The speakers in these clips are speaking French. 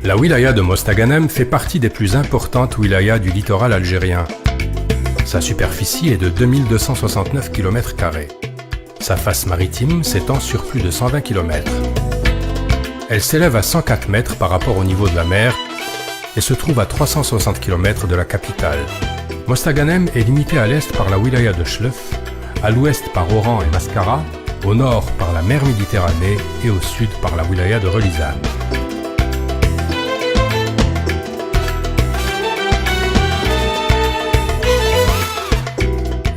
La wilaya de Mostaganem fait partie des plus importantes wilayas du littoral algérien. Sa superficie est de 2269 km². Sa face maritime s'étend sur plus de 120 km. Elle s'élève à 104 mètres par rapport au niveau de la mer et se trouve à 360 km de la capitale. Mostaganem est limitée à l'est par la wilaya de Chlef, à l'ouest par Oran et Mascara, au nord par la mer Méditerranée et au sud par la wilaya de Relizane.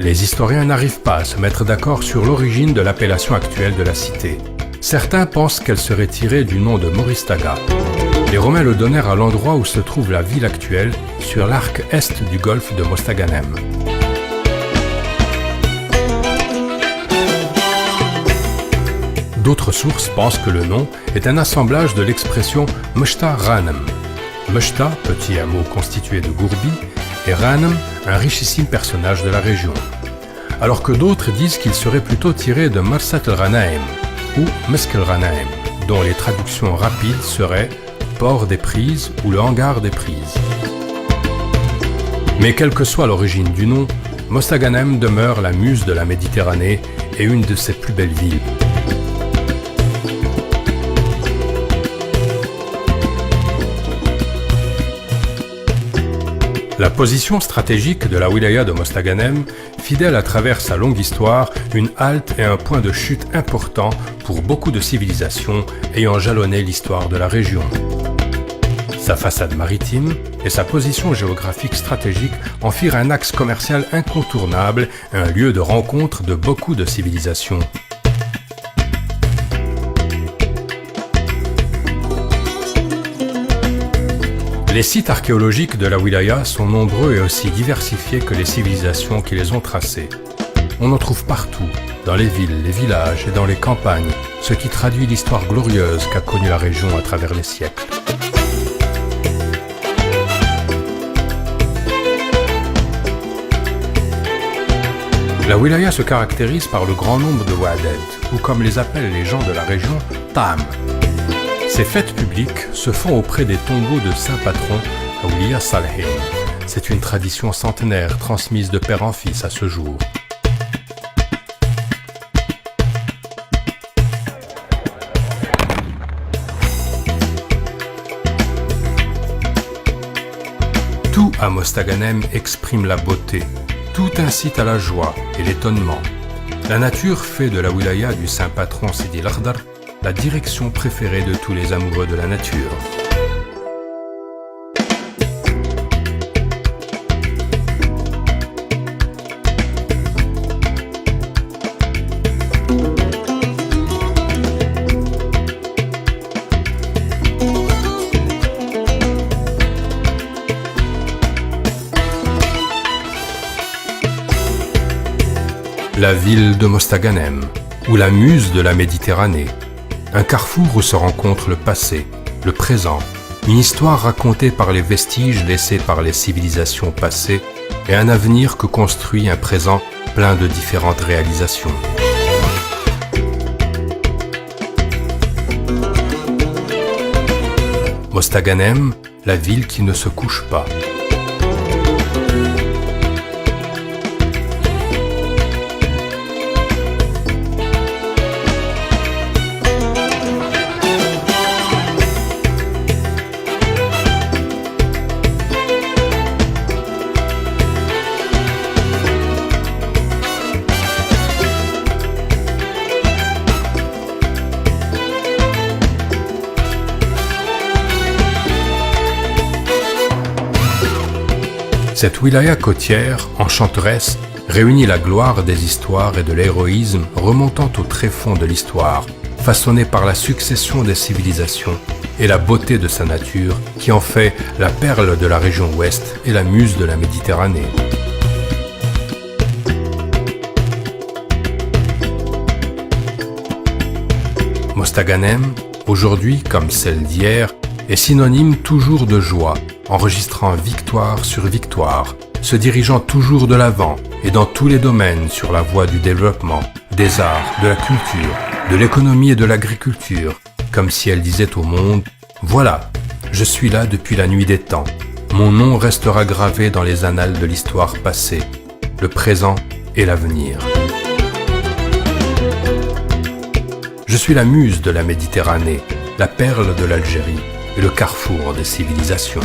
Les historiens n'arrivent pas à se mettre d'accord sur l'origine de l'appellation actuelle de la cité. Certains pensent qu'elle serait tirée du nom de Moristaga. Les Romains le donnèrent à l'endroit où se trouve la ville actuelle, sur l'arc est du golfe de Mostaganem. D'autres sources pensent que le nom est un assemblage de l'expression Meshta Ghanem. Meshta, petit hameau constitué de gourbi, et Ghanem, un richissime personnage de la région. Alors que d'autres disent qu'il serait plutôt tiré de Marsat el-Ghanaim ou Mesk el-Ghanaim, dont les traductions rapides seraient port des prises ou le hangar des prises. Mais quelle que soit l'origine du nom, Mostaganem demeure la muse de la Méditerranée et une de ses plus belles villes. La position stratégique de la wilaya de Mostaganem, fidèle à travers sa longue histoire, une halte et un point de chute important pour beaucoup de civilisations ayant jalonné l'histoire de la région. Sa façade maritime et sa position géographique stratégique en firent un axe commercial incontournable, un lieu de rencontre de beaucoup de civilisations. Les sites archéologiques de la wilaya sont nombreux et aussi diversifiés que les civilisations qui les ont tracés. On en trouve partout, dans les villes, les villages et dans les campagnes, ce qui traduit l'histoire glorieuse qu'a connue la région à travers les siècles. La wilaya se caractérise par le grand nombre de wa'adet, ou comme les appellent les gens de la région, tam. Ces fêtes publiques se font auprès des tombeaux de saints patrons, Awliya Salihin. C'est une tradition centenaire transmise de père en fils à ce jour. Tout à Mostaganem exprime la beauté, tout incite à la joie et l'étonnement. La nature fait de la wilaya du saint patron Sidi el-Akhdar la direction préférée de tous les amoureux de la nature. La ville de Mostaganem, ou la muse de la Méditerranée. Un carrefour où se rencontrent le passé, le présent, une histoire racontée par les vestiges laissés par les civilisations passées et un avenir que construit un présent plein de différentes réalisations. Mostaganem, la ville qui ne se couche pas. Cette wilaya côtière, enchanteresse, réunit la gloire des histoires et de l'héroïsme remontant au tréfonds de l'histoire, façonné par la succession des civilisations et la beauté de sa nature qui en fait la perle de la région ouest et la muse de la Méditerranée. Mostaganem, aujourd'hui comme celle d'hier, est synonyme toujours de joie, enregistrant victoire sur victoire, se dirigeant toujours de l'avant et dans tous les domaines sur la voie du développement, des arts, de la culture, de l'économie et de l'agriculture, comme si elle disait au monde « Voilà, Je suis là depuis la nuit des temps. Mon nom restera gravé dans les annales de l'histoire passée, le présent et l'avenir. Je suis la muse de la Méditerranée, la perle de l'Algérie et le carrefour des civilisations.